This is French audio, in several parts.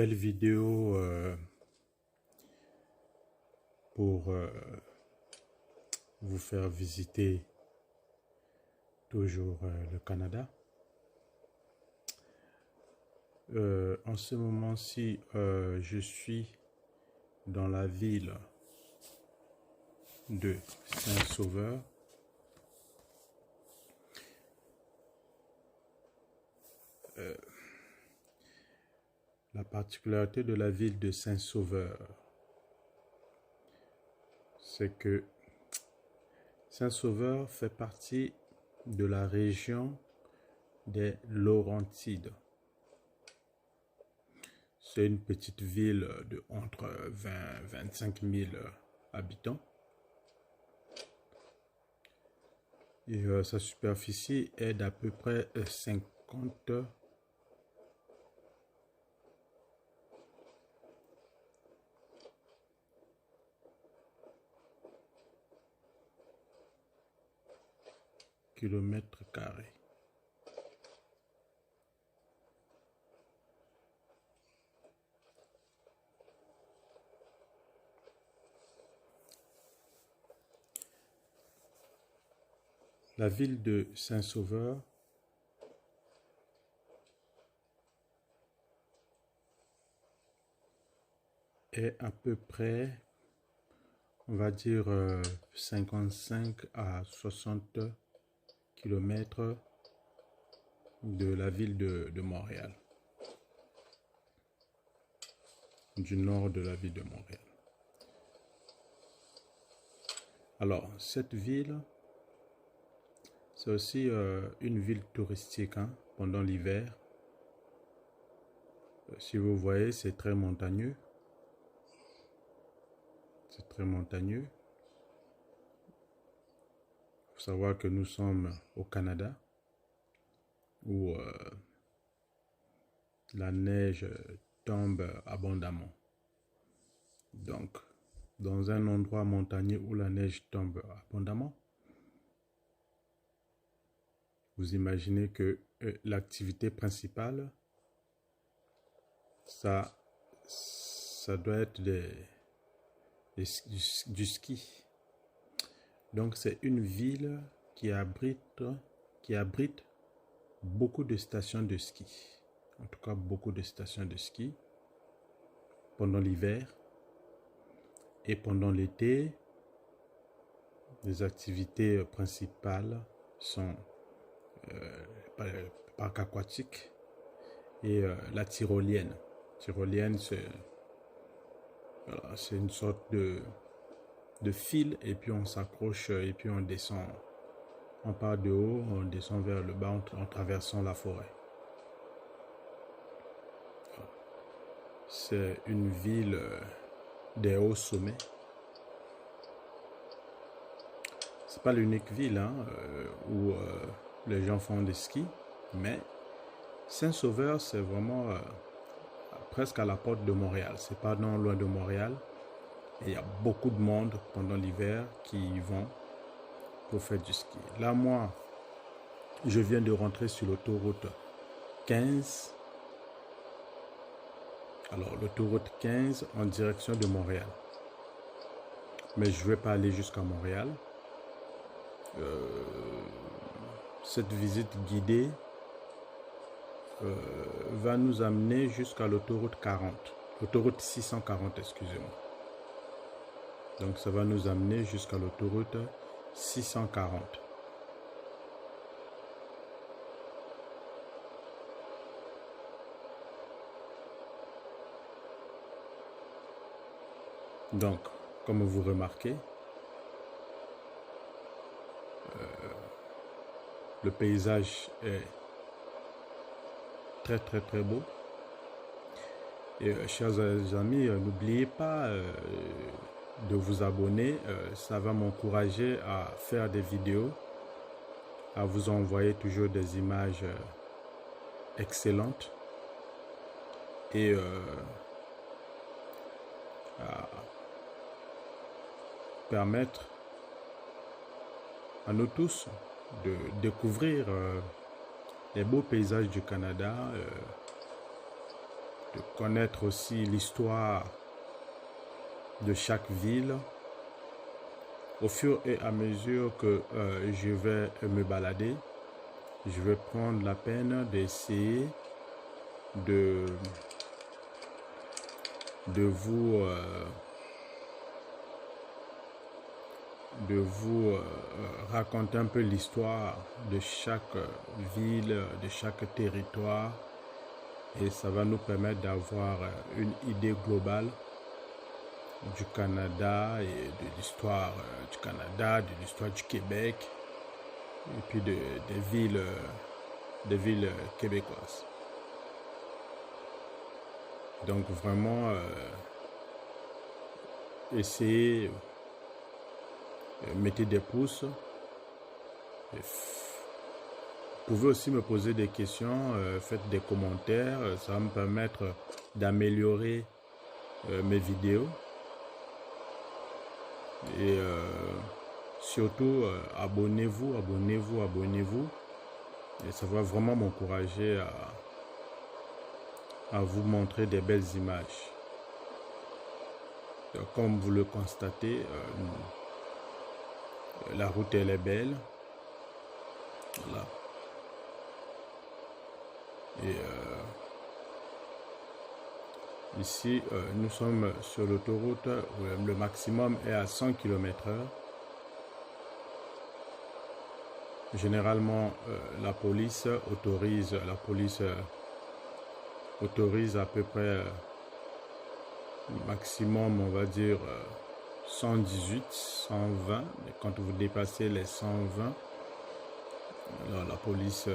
nouvelle vidéo pour vous faire visiter toujours le Canada. En ce moment-ci, je suis dans la ville de Saint-Sauveur. La particularité de la ville de Saint-Sauveur, c'est que Saint-Sauveur fait partie de la région des Laurentides. C'est une petite ville de entre 20 et 25 000 habitants. Et sa superficie est d'à peu près 50 kilomètres carrés. La ville de Saint-Sauveur est à peu près, on va dire, 55 à 60 kilomètres de la ville de Montréal, du nord de la ville de Montréal. Alors, cette ville, c'est aussi une ville touristique pendant l'hiver. Si vous voyez, c'est très montagneux. C'est très montagneux. Il faut savoir que nous sommes au Canada, où la neige tombe abondamment. Donc, dans un endroit montagneux où la neige tombe abondamment, vous imaginez que l'activité principale, ça doit être du ski. Donc c'est une ville qui abrite beaucoup de stations de ski. En tout cas, beaucoup de stations de ski pendant l'hiver. Et pendant l'été, les activités principales sont le parc aquatique et la tyrolienne. Tyrolienne, c'est une sorte de fil et puis on s'accroche et puis on descend. On part de haut, on descend vers le bas en traversant la forêt. C'est une ville des hauts sommets. C'est pas l'unique ville où les gens font des skis, mais Saint-Sauveur, c'est vraiment presque à la porte de Montréal. C'est pas non loin de Montréal. Et il y a beaucoup de monde pendant l'hiver qui y vont pour faire du ski. Là, moi, je viens de rentrer sur l'autoroute 15. Alors, l'autoroute 15 en direction de Montréal. Mais je ne vais pas aller jusqu'à Montréal. Cette visite guidée va nous amener jusqu'à l'autoroute 40. L'autoroute 640, excusez-moi. Donc, ça va nous amener jusqu'à l'autoroute 640. Donc, comme vous remarquez, le paysage est très très très beau. Et chers amis, n'oubliez pas de vous abonner. Ça va m'encourager à faire des vidéos, à vous envoyer toujours des images excellentes et à permettre à nous tous de découvrir les beaux paysages du Canada, de connaître aussi l'histoire de chaque ville. Au fur et à mesure que je vais me balader, je vais prendre la peine d'essayer de vous raconter un peu l'histoire de chaque ville, de chaque territoire, et ça va nous permettre d'avoir une idée globale du Canada et de l'histoire du Canada, de l'histoire du Québec et puis des villes québécoises. Donc vraiment essayez, mettez des pouces. Vous pouvez aussi me poser des questions, faites des commentaires, ça va me permettre d'améliorer mes vidéos. Et surtout, abonnez-vous. Et ça va vraiment m'encourager à vous montrer des belles images. Comme vous le constatez, la route elle est belle. Voilà. Et ici, nous sommes sur l'autoroute où le maximum est à 100 km/h. Généralement, la police autorise à peu près maximum, on va dire 118, 120. Et quand vous dépassez les 120, alors la police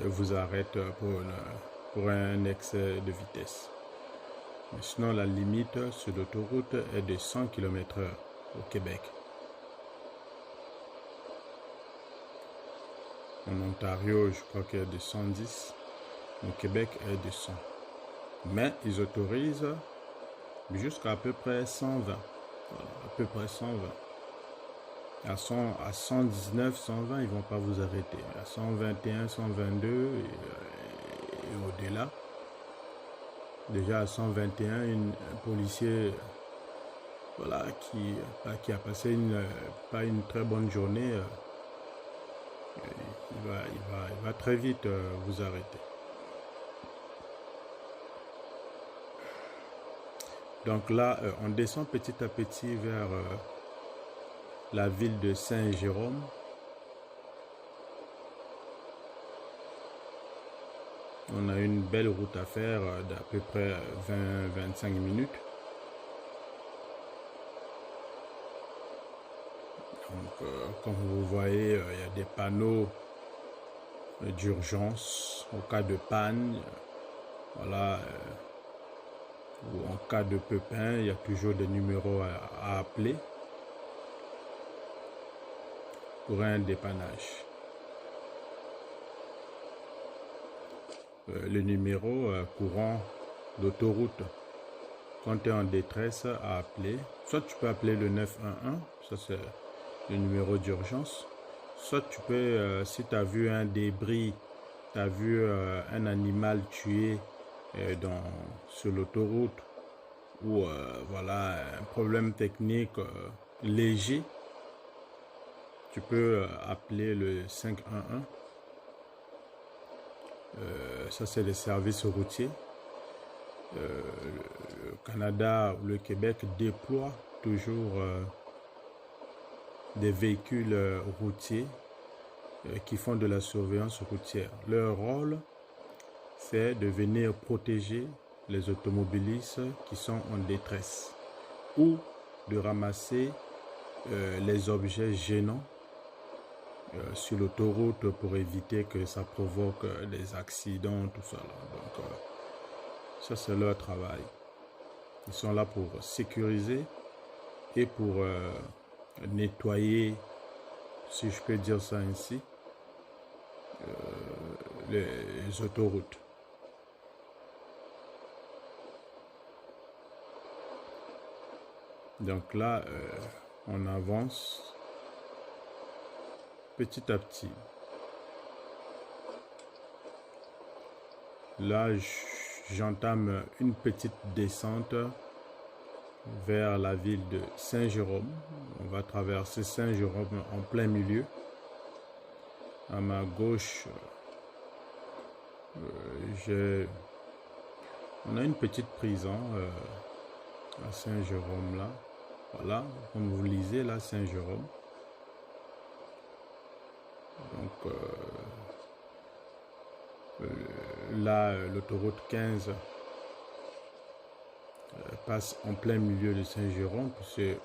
vous arrête pour un excès de vitesse. Mais sinon, la limite sur l'autoroute est de 100 km/h au Québec. En Ontario, je crois qu'il est de 110. Au Québec est de 100. Mais ils autorisent jusqu'à peu près 120. Voilà, à peu près 120. À 119, 120, ils ne vont pas vous arrêter. À 121, 122 et au-delà. Déjà à 121, un policier voilà, qui a passé pas une très bonne journée, il va très vite vous arrêter. Donc là, on descend petit à petit vers la ville de Saint-Jérôme. On a une belle route à faire d'à peu près 20-25 minutes. Donc, comme vous voyez, il y a des panneaux d'urgence au cas de panne. Voilà. Ou en cas de pépin, il y a toujours des numéros à appeler pour un dépannage. Le numéro courant d'autoroute, quand tu es en détresse, à appeler. Soit tu peux appeler le 911, ça c'est le numéro d'urgence. Soit tu peux, si tu as vu un débris, tu as vu un animal tué sur l'autoroute, ou voilà, un problème technique léger, tu peux appeler le 511. Ça c'est les services routiers. Le Canada ou le Québec déploie toujours des véhicules routiers qui font de la surveillance routière. Leur rôle, c'est de venir protéger les automobilistes qui sont en détresse ou de ramasser les objets gênants sur l'autoroute pour éviter que ça provoque des accidents, tout ça. Donc, ça, c'est leur travail. Ils sont là pour sécuriser et pour nettoyer, si je peux dire ça ainsi, les autoroutes. Donc là, on avance petit à petit. Là, j'entame une petite descente vers la ville de Saint-Jérôme. On va traverser Saint-Jérôme en plein milieu. À ma gauche, on a une petite prison à Saint-Jérôme là. Voilà, comme vous lisez là, Saint-Jérôme. Donc là, l'autoroute 15 passe en plein milieu de Saint-Jérôme, puisque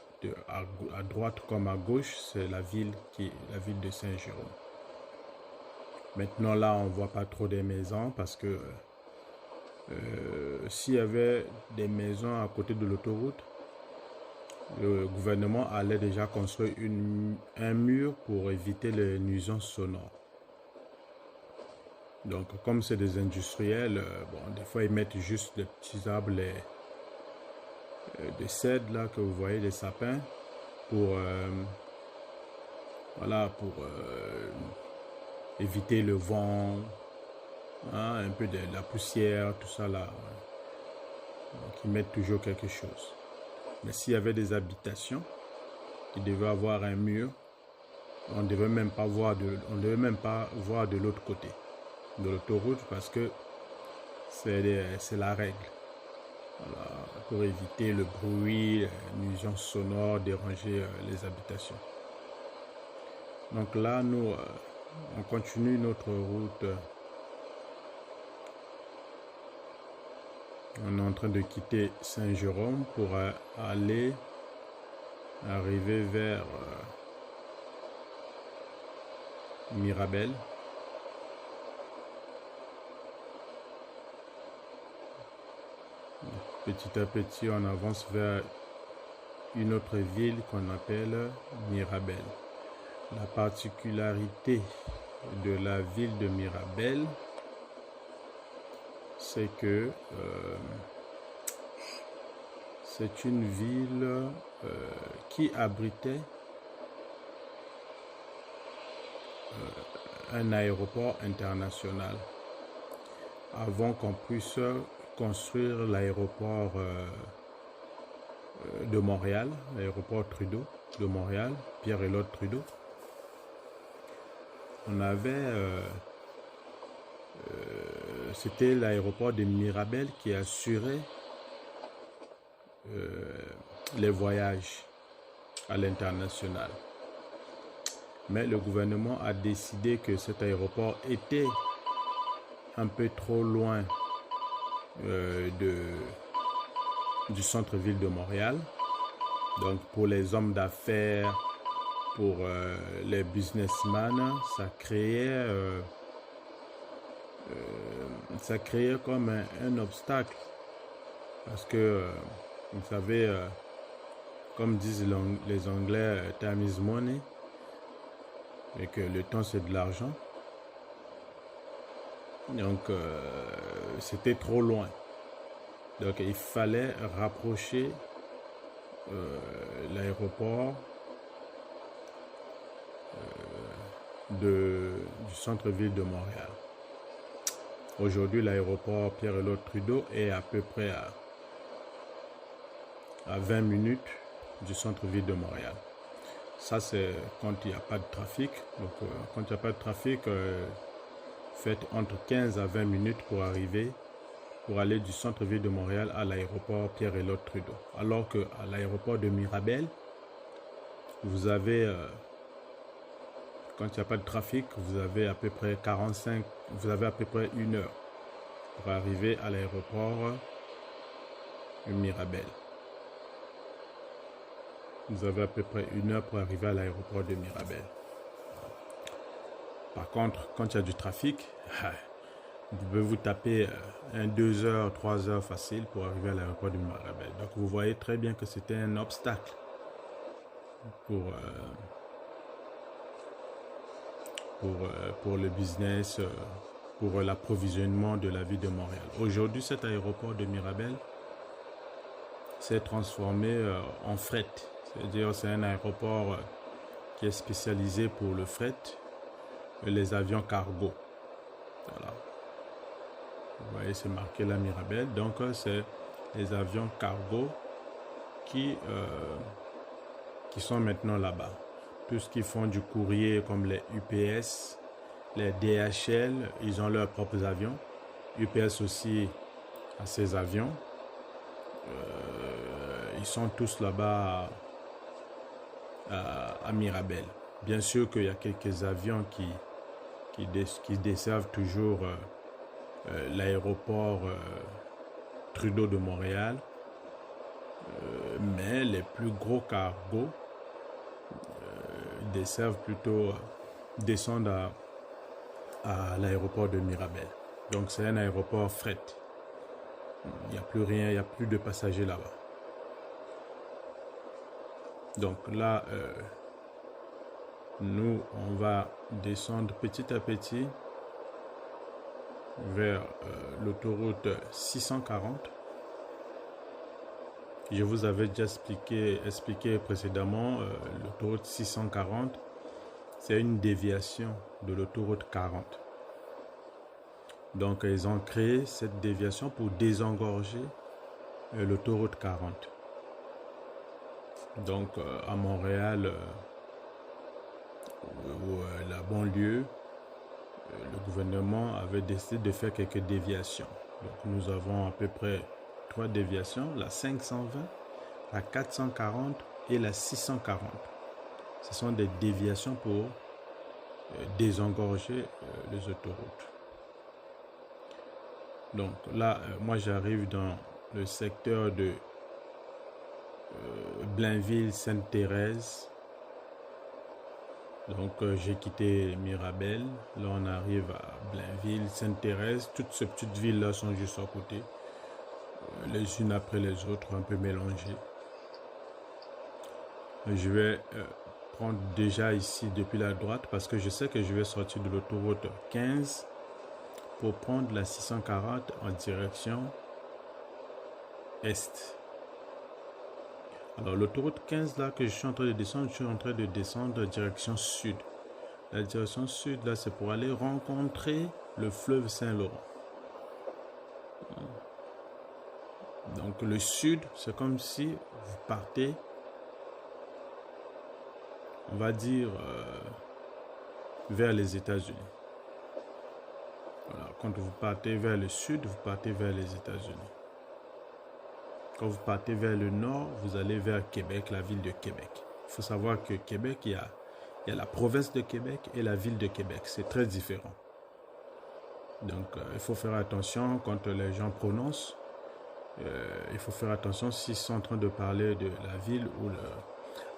à droite comme à gauche, c'est la ville de Saint-Jérôme. Maintenant là, on voit pas trop des maisons parce que s'il y avait des maisons à côté de l'autoroute, le gouvernement allait déjà construire un mur pour éviter les nuisances sonores. Donc, comme c'est des industriels, bon, des fois ils mettent juste des petits arbres, des cèdres là que vous voyez, des sapins, pour voilà, pour éviter le vent, hein, un peu de la poussière, tout ça là. Donc, ils mettent toujours quelque chose. Mais s'il y avait des habitations, il devait avoir un mur. On ne devait même pas voir de l'autre côté de l'autoroute parce que c'est la règle. Voilà, pour éviter le bruit, les nuisances sonores, déranger les habitations. Donc là, nous, on continue notre route. On est en train de quitter Saint-Jérôme pour arriver vers Mirabel. Petit à petit, on avance vers une autre ville qu'on appelle Mirabel. La particularité de la ville de Mirabel, c'est que c'est une ville qui abritait un aéroport international avant qu'on puisse construire l'aéroport de Montréal, l'aéroport Trudeau de Montréal, Pierre-Elliott Trudeau. On avait c'était l'aéroport de Mirabel qui assurait les voyages à l'international. Mais le gouvernement a décidé que cet aéroport était un peu trop loin du centre-ville de Montréal. Donc pour les hommes d'affaires, pour les businessmen, ça créait comme un obstacle. Parce que, vous savez, comme disent les Anglais, time is money, et que le temps c'est de l'argent. Donc, c'était trop loin. Donc, il fallait rapprocher l'aéroport du centre-ville de Montréal. Aujourd'hui, l'aéroport Pierre-Elliott Trudeau est à peu près à 20 minutes du centre-ville de Montréal. Ça, c'est quand il n'y a pas de trafic. Donc, quand il n'y a pas de trafic, faites entre 15 à 20 minutes pour aller du centre-ville de Montréal à l'aéroport Pierre-Elliott Trudeau. Alors qu'à l'aéroport de Mirabel, vous avez, quand il n'y a pas de trafic, vous avez à peu près 1 heure pour arriver à l'aéroport de Mirabel. Vous avez à peu près 1 heure pour arriver à l'aéroport de Mirabel. Par contre, quand il y a du trafic, vous pouvez vous taper 2 heures, 3 heures facile pour arriver à l'aéroport de Mirabel. Donc vous voyez très bien que c'était un obstacle pour le business, pour l'approvisionnement de la ville de Montréal. Aujourd'hui, cet aéroport de Mirabel s'est transformé en fret. C'est-à-dire c'est un aéroport qui est spécialisé pour le fret et les avions cargo. Voilà. Vous voyez, c'est marqué la Mirabel. Donc, c'est les avions cargo qui sont maintenant là-bas. Tout ce qui font du courrier comme les UPS, les DHL, ils ont leurs propres avions. UPS aussi a ses avions. Ils sont tous là-bas à Mirabel. Bien sûr qu'il y a quelques avions qui desservent toujours l'aéroport Trudeau de Montréal. Mais les plus gros cargos desservent plutôt, descendent à l'aéroport de Mirabel. Donc c'est un aéroport fret. Il n'y a plus rien, il n'y a plus de passagers là-bas. Donc là, nous, on va descendre petit à petit vers l'autoroute 640. Je vous avais déjà expliqué précédemment, l'autoroute 640, c'est une déviation de l'autoroute 40. Donc, ils ont créé cette déviation pour désengorger l'autoroute 40. Donc, à Montréal, la banlieue, le gouvernement avait décidé de faire quelques déviations. Donc, nous avons à peu près 3 déviations, la 520, la 440 et la 640. Ce sont des déviations pour désengorger les autoroutes. Donc là, moi j'arrive dans le secteur de Blainville-Sainte-Thérèse. Donc j'ai quitté Mirabel. Là on arrive à Blainville-Sainte-Thérèse. Toutes ces petites villes là sont juste à côté. Les unes après les autres, un peu mélangées. Je vais prendre déjà ici depuis la droite parce que je sais que je vais sortir de l'autoroute 15 pour prendre la 640 en direction est. Alors l'autoroute 15 là que je suis en train de descendre, je suis en train de descendre direction sud. La direction sud là, c'est pour aller rencontrer le fleuve Saint-Laurent. Donc le sud, c'est comme si vous partez, on va dire, vers les États-Unis. Voilà. Quand vous partez vers le sud, vous partez vers les États-Unis. Quand vous partez vers le nord, vous allez vers Québec, la ville de Québec. Il faut savoir que Québec, il y a la province de Québec et la ville de Québec. C'est très différent. Donc, il faut faire attention quand les gens prononcent. Il faut faire attention s'ils sont en train de parler de la ville ou le...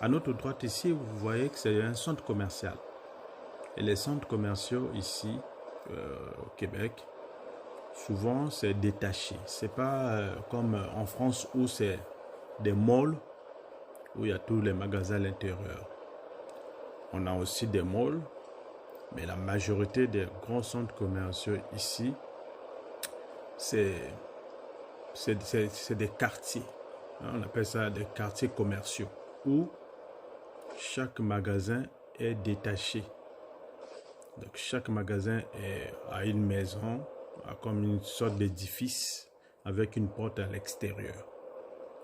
À notre droite ici, vous voyez que c'est un centre commercial. Et les centres commerciaux ici, au Québec, souvent c'est détaché. C'est pas comme en France où c'est des malls où il y a tous les magasins à l'intérieur. On a aussi des malls, mais la majorité des grands centres commerciaux ici, c'est des quartiers. On appelle ça des quartiers commerciaux où chaque magasin est détaché. Donc chaque magasin a une maison, a comme une sorte d'édifice avec une porte à l'extérieur.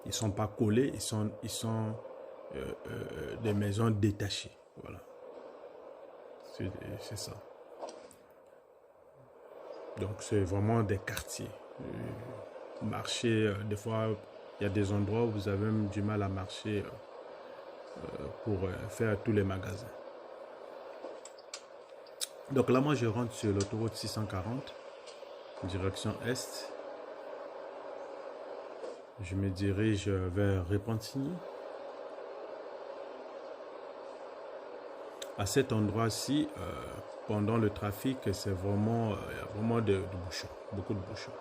Ils ne sont pas collés, ils sont des maisons détachées. Voilà. C'est ça. Donc c'est vraiment des quartiers. Marcher, des fois, il y a des endroits où vous avez même du mal à marcher pour faire tous les magasins. Donc là, moi, je rentre sur l'autoroute 640, direction est. Je me dirige vers Repentigny. À cet endroit-ci, pendant le trafic, c'est vraiment, il y a vraiment de bouchons, beaucoup de bouchons.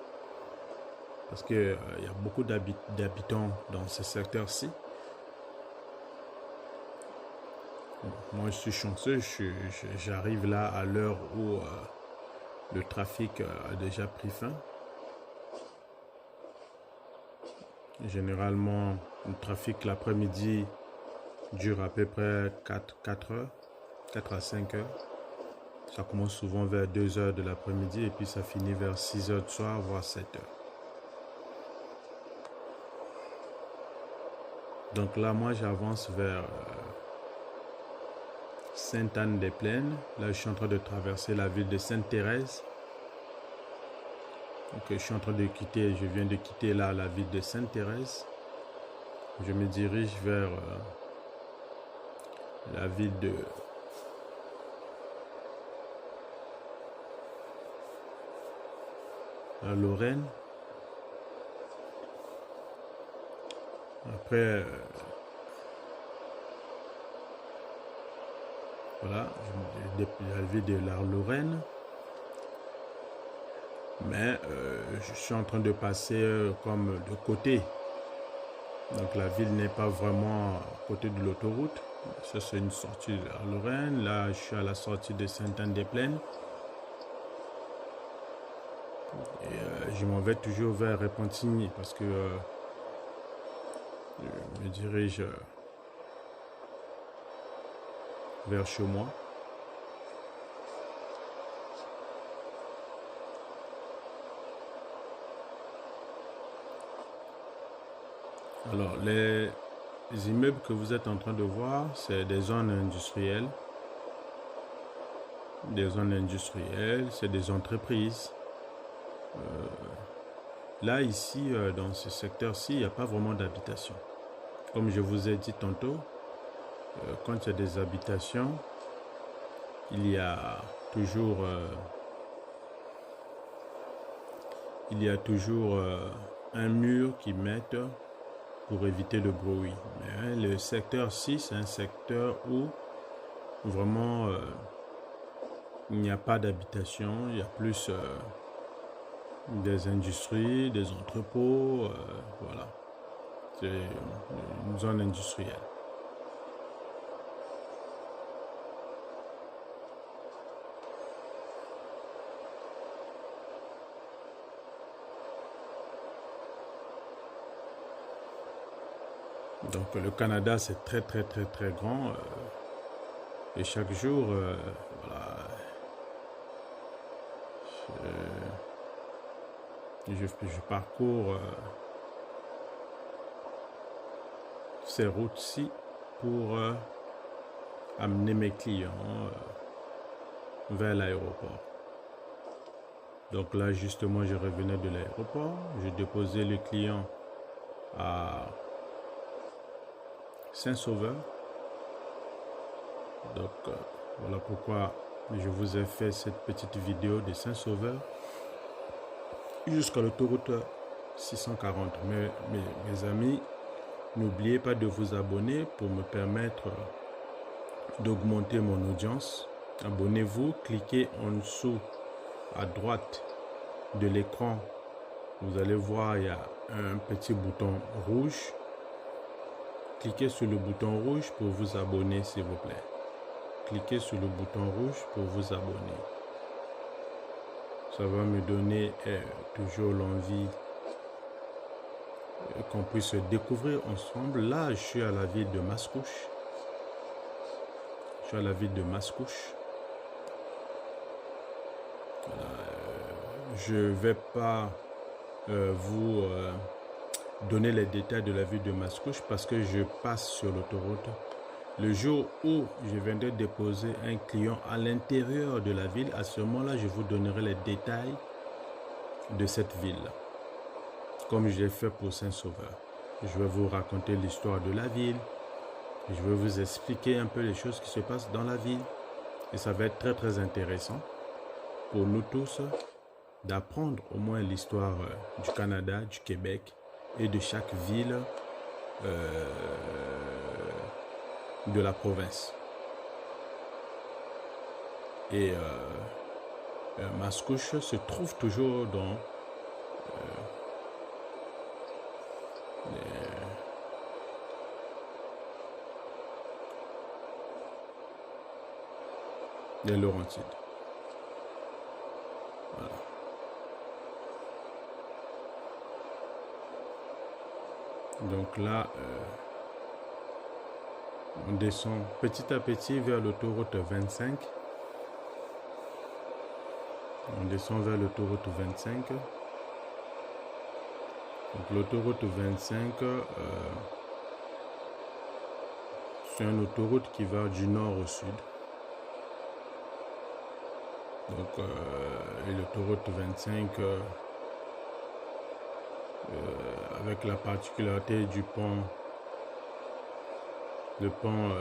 Parce qu'il y a beaucoup d'habitants dans ce secteur-ci. Moi, je suis chanceux, j'arrive là à l'heure où le trafic a déjà pris fin. Généralement, le trafic l'après-midi dure à peu près 4 heures, 4 à 5 heures. Ça commence souvent vers 2 heures de l'après-midi et puis ça finit vers 6 heures du soir, voire 7 heures. Donc là, moi, j'avance vers Sainte-Anne-des-Plaines. Là, je suis en train de traverser la ville de Sainte-Thérèse. Donc, je suis en train de quitter, je viens de quitter là la ville de Sainte-Thérèse. Je me dirige vers la ville de la Lorraine. Après, voilà, la ville de la Lorraine. Mais je suis en train de passer comme de côté. Donc la ville n'est pas vraiment à côté de l'autoroute. Ça, c'est une sortie de la Lorraine. Là, je suis à la sortie de Sainte-Anne-des-Plaines. Et je m'en vais toujours vers Repentigny parce que je me dirige vers chez moi. Alors, les immeubles que vous êtes en train de voir, c'est des zones industrielles. Des zones industrielles, c'est des entreprises. Là, ici, dans ce secteur-ci, il n'y a pas vraiment d'habitation. Comme je vous ai dit tantôt, quand il y a des habitations, il y a toujours un mur qui mettent pour éviter le bruit. Mais le secteur-ci, c'est un secteur où vraiment il n'y a pas d'habitation, il y a plus des industries, des entrepôts, voilà. C'est une zone industrielle. Donc le Canada, c'est très grand. Et chaque jour, voilà, je parcours ces routes-ci pour amener mes clients vers l'aéroport. Donc là, justement, je revenais de l'aéroport. Je déposais le client à Saint-Sauveur. Donc voilà pourquoi je vous ai fait cette petite vidéo de Saint-Sauveur jusqu'à l'autoroute 640. Mes amis, n'oubliez pas de vous abonner pour me permettre d'augmenter mon audience. Abonnez-vous, cliquez en dessous à droite de l'écran. Vous allez voir, il y a un petit bouton rouge. Cliquez sur le bouton rouge pour vous abonner, s'il vous plaît. Cliquez sur le bouton rouge pour vous abonner. Ça va me donner toujours l'envie qu'on puisse découvrir ensemble. Là, je suis à la ville de Mascouche. Je suis à la ville de Mascouche. Je ne vais pas vous donner les détails de la ville de Mascouche parce que je passe sur l'autoroute. Le jour où je viendrai déposer un client à l'intérieur de la ville, à ce moment-là, je vous donnerai les détails de cette ville. Comme je l'ai fait pour Saint-Sauveur. Je vais vous raconter l'histoire de la ville. Je vais vous expliquer un peu les choses qui se passent dans la ville. Et ça va être très intéressant pour nous tous d'apprendre au moins l'histoire du Canada, du Québec et de chaque ville de la province. Et Mascouche se trouve toujours dans les Laurentides. Voilà. Donc là, on descend petit à petit vers l'autoroute 25. On descend vers l'autoroute 25. Donc l'autoroute 25, c'est une autoroute qui va du nord au sud. Donc l'autoroute 25, avec la particularité du pont, le pont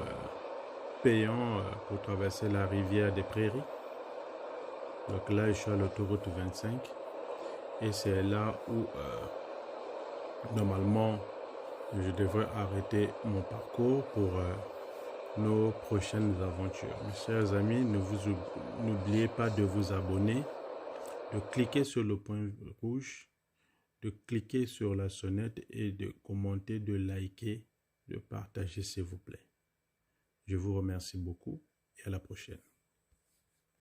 payant pour traverser la rivière des Prairies. Donc là, je suis à l'autoroute 25 et c'est là où normalement je devrais arrêter mon parcours pour nos prochaines aventures. Mes chers amis, n'oubliez pas de vous abonner, de cliquer sur le point rouge, de cliquer sur la sonnette et de commenter, de liker, de partager s'il vous plaît. Je vous remercie beaucoup et à la prochaine.